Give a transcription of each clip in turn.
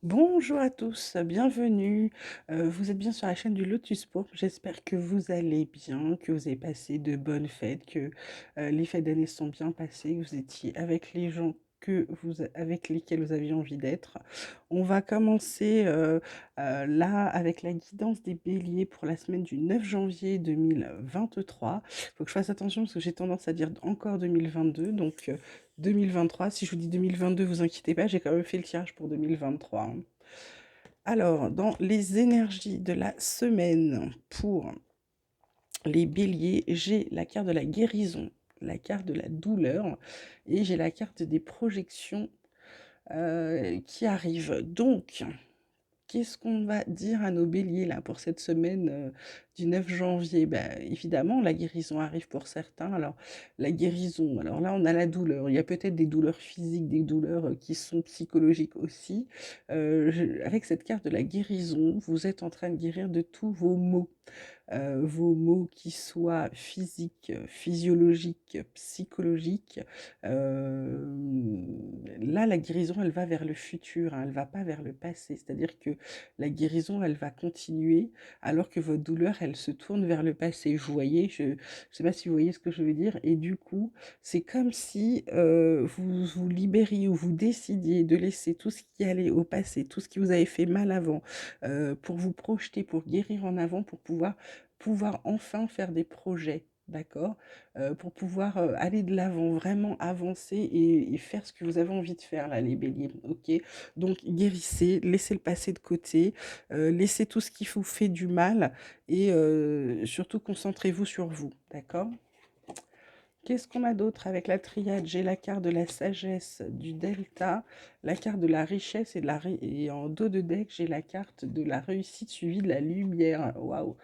Bonjour à tous, bienvenue. Vous êtes bien sur la chaîne du Lotus Pourpre. J'espère que vous allez bien, que vous avez passé de bonnes fêtes, que les fêtes d'année sont bien passées, que vous étiez avec les gens avec lesquels vous aviez envie d'être. On va commencer là avec la guidance des béliers pour la semaine du 9 janvier 2023. Il faut que je fasse attention parce que j'ai tendance à dire encore 2022, donc 2023. Si je vous dis 2022, vous inquiétez pas, j'ai quand même fait le tirage pour 2023, hein. Alors, dans les énergies de la semaine pour les béliers, j'ai la carte de la guérison, la carte de la douleur et j'ai la carte des projections qui arrivent. Donc, qu'est-ce qu'on va dire à nos béliers là pour cette semaine du 9 janvier? Évidemment, la guérison arrive pour certains. Alors, la guérison, alors là, on a la douleur. Il y a peut-être des douleurs physiques, des douleurs qui sont psychologiques aussi. Avec cette carte de la guérison, vous êtes en train de guérir de tous vos maux qui soient physiques, physiologiques, psychologiques. Là, la guérison, elle va vers le futur, hein, elle va pas vers le passé. C'est-à-dire que la guérison, elle va continuer, alors que votre douleur, elle se tourne vers le passé. Vous voyez, je sais pas si vous voyez ce que je veux dire. Et du coup, c'est comme si vous vous libériez ou vous décidiez de laisser tout ce qui allait au passé, tout ce qui vous avait fait mal avant, pour vous projeter, pour guérir en avant, pour pouvoir enfin faire des projets, d'accord? Pour pouvoir, aller de l'avant, vraiment avancer et faire ce que vous avez envie de faire là, les béliers, OK? Donc guérissez, laissez le passé de côté, laissez tout ce qui vous fait du mal et surtout concentrez-vous sur vous, d'accord? Qu'est-ce qu'on a d'autre avec la triade? J'ai la carte de la sagesse du delta, la carte de la richesse et en dos de deck, j'ai la carte de la réussite suivie de la lumière. Waouh!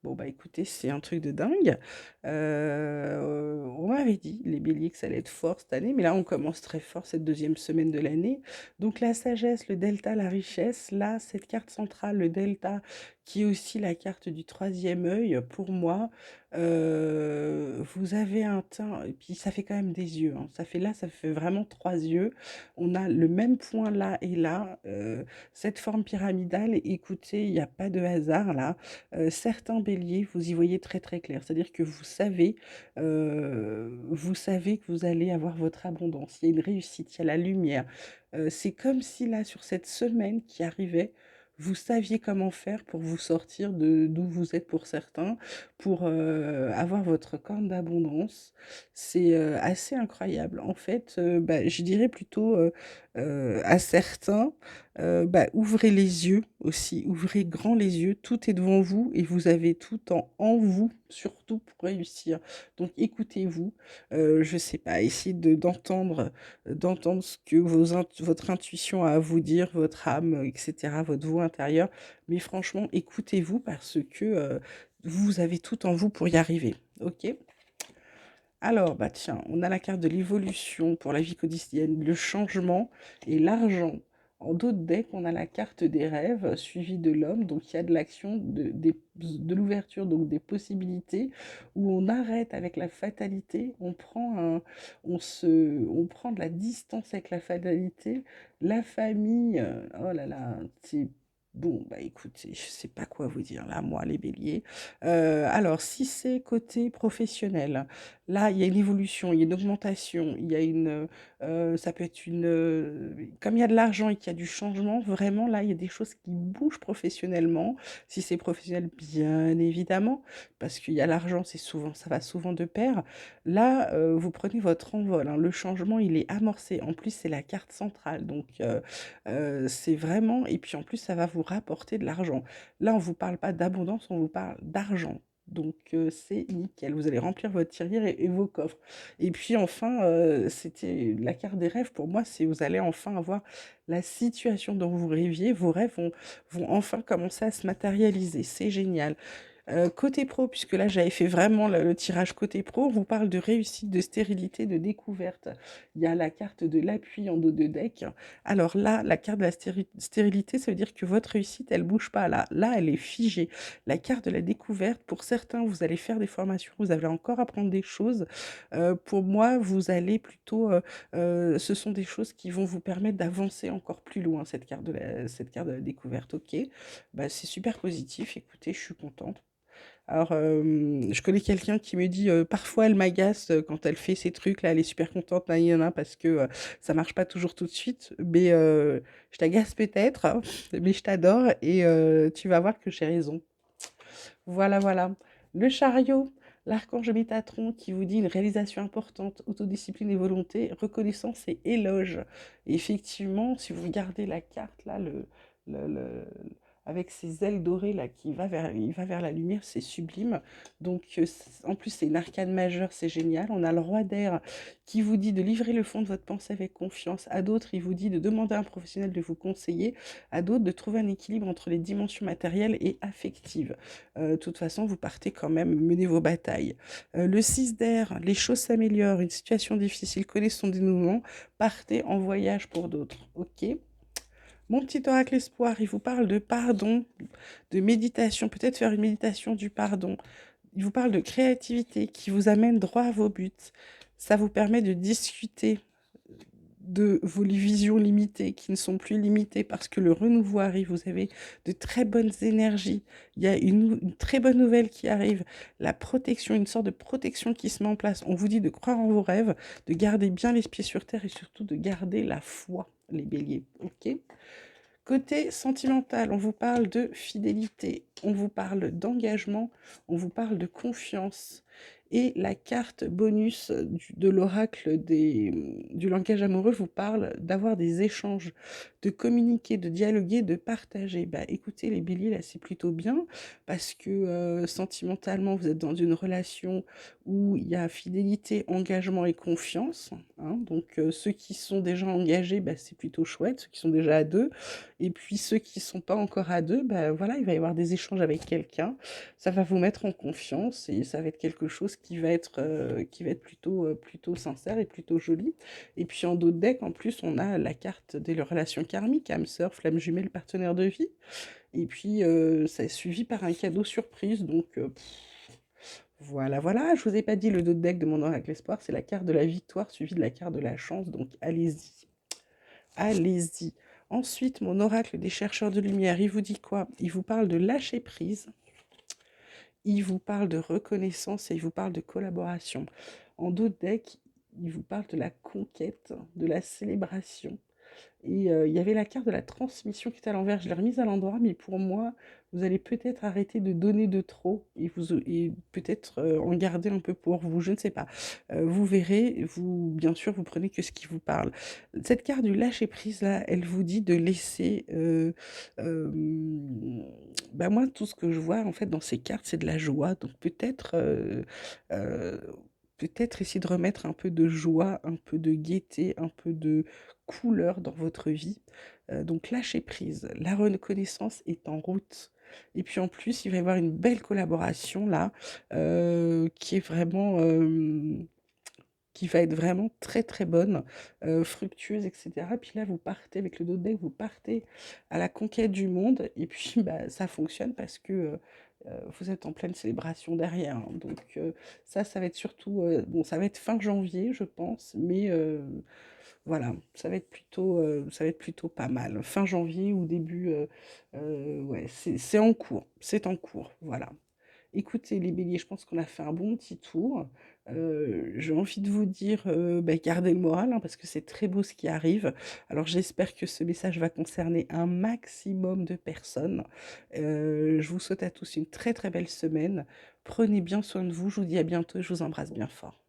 Bon, bah écoutez, c'est un truc de dingue. On m'avait dit, les béliers, que ça allait être fort cette année, mais là, on commence très fort cette deuxième semaine de l'année. Donc, la sagesse, le delta, la richesse, là, cette carte centrale, le delta, qui est aussi la carte du troisième œil, pour moi, vous avez un teint, et puis ça fait quand même des yeux, hein. Ça fait vraiment trois yeux. On a le même point là et là, cette forme pyramidale. Écoutez, il n'y a pas de hasard là. Certains béliers, vous y voyez très très clair. C'est-à-dire que vous savez que vous allez avoir votre abondance. Il y a une réussite, il y a la lumière. C'est comme si là, sur cette semaine qui arrivait, vous saviez comment faire pour vous sortir de d'où vous êtes pour certains, pour avoir votre corne d'abondance. C'est assez incroyable. En fait, je dirais plutôt à certains, ouvrez les yeux aussi, ouvrez grand les yeux, tout est devant vous et vous avez tout en vous, surtout pour réussir. Donc écoutez-vous, je sais pas, essayez d'entendre ce que votre intuition a à vous dire, votre âme, etc., votre voix intérieure. Mais franchement, écoutez-vous parce que vous avez tout en vous pour y arriver. Ok? Alors, bah tiens, on a la carte de l'évolution pour la vie quotidienne, le changement et l'argent. En dos de deck, on a la carte des rêves suivie de l'homme, donc il y a de l'action, de l'ouverture, donc des possibilités, où on arrête avec la fatalité, on prend de la distance avec la fatalité, la famille, oh là là, c'est bon, bah écoutez, je sais pas quoi vous dire là, moi, les béliers. Alors, si c'est côté professionnel, là, il y a une évolution, il y a une augmentation, ça peut être comme il y a de l'argent et qu'il y a du changement, vraiment, là, il y a des choses qui bougent professionnellement. Si c'est professionnel, bien évidemment, parce qu'il y a l'argent, ça va souvent de pair. Là, vous prenez votre envol, hein. Le changement, il est amorcé. En plus, c'est la carte centrale, donc c'est vraiment, et puis en plus, ça va vous rapporter de l'argent. Là, on vous parle pas d'abondance, on vous parle d'argent. Donc c'est nickel, vous allez remplir votre tirelire et vos coffres. Et puis enfin, c'était la carte des rêves pour moi, c'est vous allez enfin avoir la situation dont vous rêviez, vos rêves vont enfin commencer à se matérialiser, c'est génial. Côté pro, puisque là j'avais fait vraiment le tirage côté pro, on vous parle de réussite, de stérilité, de découverte. Il y a la carte de l'appui en dos de deck. Alors là, la carte de la stérilité, ça veut dire que votre réussite, elle bouge pas là. Là, elle est figée. La carte de la découverte, pour certains, vous allez faire des formations, vous allez encore apprendre des choses. Pour moi, vous allez plutôt, ce sont des choses qui vont vous permettre d'avancer encore plus loin, cette carte de la découverte. Ok, bah, c'est super positif. Écoutez, je suis contente. Alors, je connais quelqu'un qui me dit, parfois elle m'agace, quand elle fait ces trucs-là, elle est super contente, na parce que, ça marche pas toujours tout de suite. Mais, je t'agace peut-être, hein, mais je t'adore et tu vas voir que j'ai raison. Voilà, voilà. Le chariot, l'archange Métatron qui vous dit une réalisation importante, autodiscipline et volonté, reconnaissance et éloge. Et effectivement, si vous regardez la carte là, le- le- avec ses ailes dorées là, il va vers la lumière, c'est sublime. Donc, en plus, c'est une arcane majeure, c'est génial. On a le roi d'air qui vous dit de livrer le fond de votre pensée avec confiance. À d'autres, il vous dit de demander à un professionnel de vous conseiller. À d'autres, de trouver un équilibre entre les dimensions matérielles et affectives. De toute façon, vous partez quand même mener vos batailles. Le 6 d'air, les choses s'améliorent, une situation difficile connaît son dénouement, partez en voyage pour d'autres. Ok. Mon petit oracle espoir, il vous parle de pardon, de méditation, peut-être faire une méditation du pardon. Il vous parle de créativité qui vous amène droit à vos buts. Ça vous permet de discuter de vos visions limitées qui ne sont plus limitées parce que le renouveau arrive. Vous avez de très bonnes énergies. Il y a une très bonne nouvelle qui arrive. La protection, une sorte de protection qui se met en place. On vous dit de croire en vos rêves, de garder bien les pieds sur terre et surtout de garder la foi, les béliers. Ok. Côté sentimental, on vous parle de fidélité, on vous parle d'engagement, on vous parle de confiance. Et la carte bonus de l'oracle du langage amoureux vous parle d'avoir des échanges, de communiquer, de dialoguer, de partager. Bah, écoutez, les béliers, là, c'est plutôt bien parce que sentimentalement, vous êtes dans une relation où il y a fidélité, engagement et confiance, hein. Donc, ceux qui sont déjà engagés, bah, c'est plutôt chouette, ceux qui sont déjà à deux. Et puis ceux qui ne sont pas encore à deux, bah, voilà, il va y avoir des échanges avec quelqu'un. Ça va vous mettre en confiance et ça va être quelque chose qui va être plutôt sincère et plutôt joli. Et puis en d'autres decks, en plus, on a la carte des relations karmiques, âme sœur, flamme jumelle, partenaire de vie. Et puis ça est suivi par un cadeau surprise. Donc voilà, voilà. Je vous ai pas dit le dos de deck de mon oracle espoir, c'est la carte de la victoire suivie de la carte de la chance. Donc allez-y. Allez-y. Ensuite, mon oracle des chercheurs de lumière, il vous dit quoi? Il vous parle de lâcher prise, il vous parle de reconnaissance et il vous parle de collaboration. En d'autres decks, il vous parle de la conquête, de la célébration. Et il y avait la carte de la transmission qui était à l'envers. Je l'ai remise à l'endroit, mais pour moi, vous allez peut-être arrêter de donner de trop et peut-être en garder un peu pour vous. Je ne sais pas. Vous verrez. Vous, bien sûr, vous prenez que ce qui vous parle. Cette carte du lâcher prise là, elle vous dit de laisser. Bah moi, tout ce que je vois en fait dans ces cartes, c'est de la joie. Donc peut-être. Euh, Peut-être essayer de remettre un peu de joie, un peu de gaieté, un peu de couleur dans votre vie. Donc lâchez prise. La reconnaissance est en route. Et puis en plus, il va y avoir une belle collaboration là, qui va être vraiment très très bonne, fructueuse, etc. Puis là, vous partez avec le dos de deck, vous partez à la conquête du monde. Et puis bah, ça fonctionne parce que vous êtes en pleine célébration derrière, hein. Donc ça va être surtout, bon, ça va être fin janvier, je pense, mais voilà, ça va être plutôt pas mal. Fin janvier ou début, ouais, c'est en cours, c'est en cours, voilà. Écoutez les béliers, je pense qu'on a fait un bon petit tour. J'ai envie de vous dire, bah, gardez le moral, hein, parce que c'est très beau ce qui arrive. Alors j'espère que ce message va concerner un maximum de personnes. Je vous souhaite à tous une très très belle semaine. Prenez bien soin de vous, je vous dis à bientôt et je vous embrasse bien fort.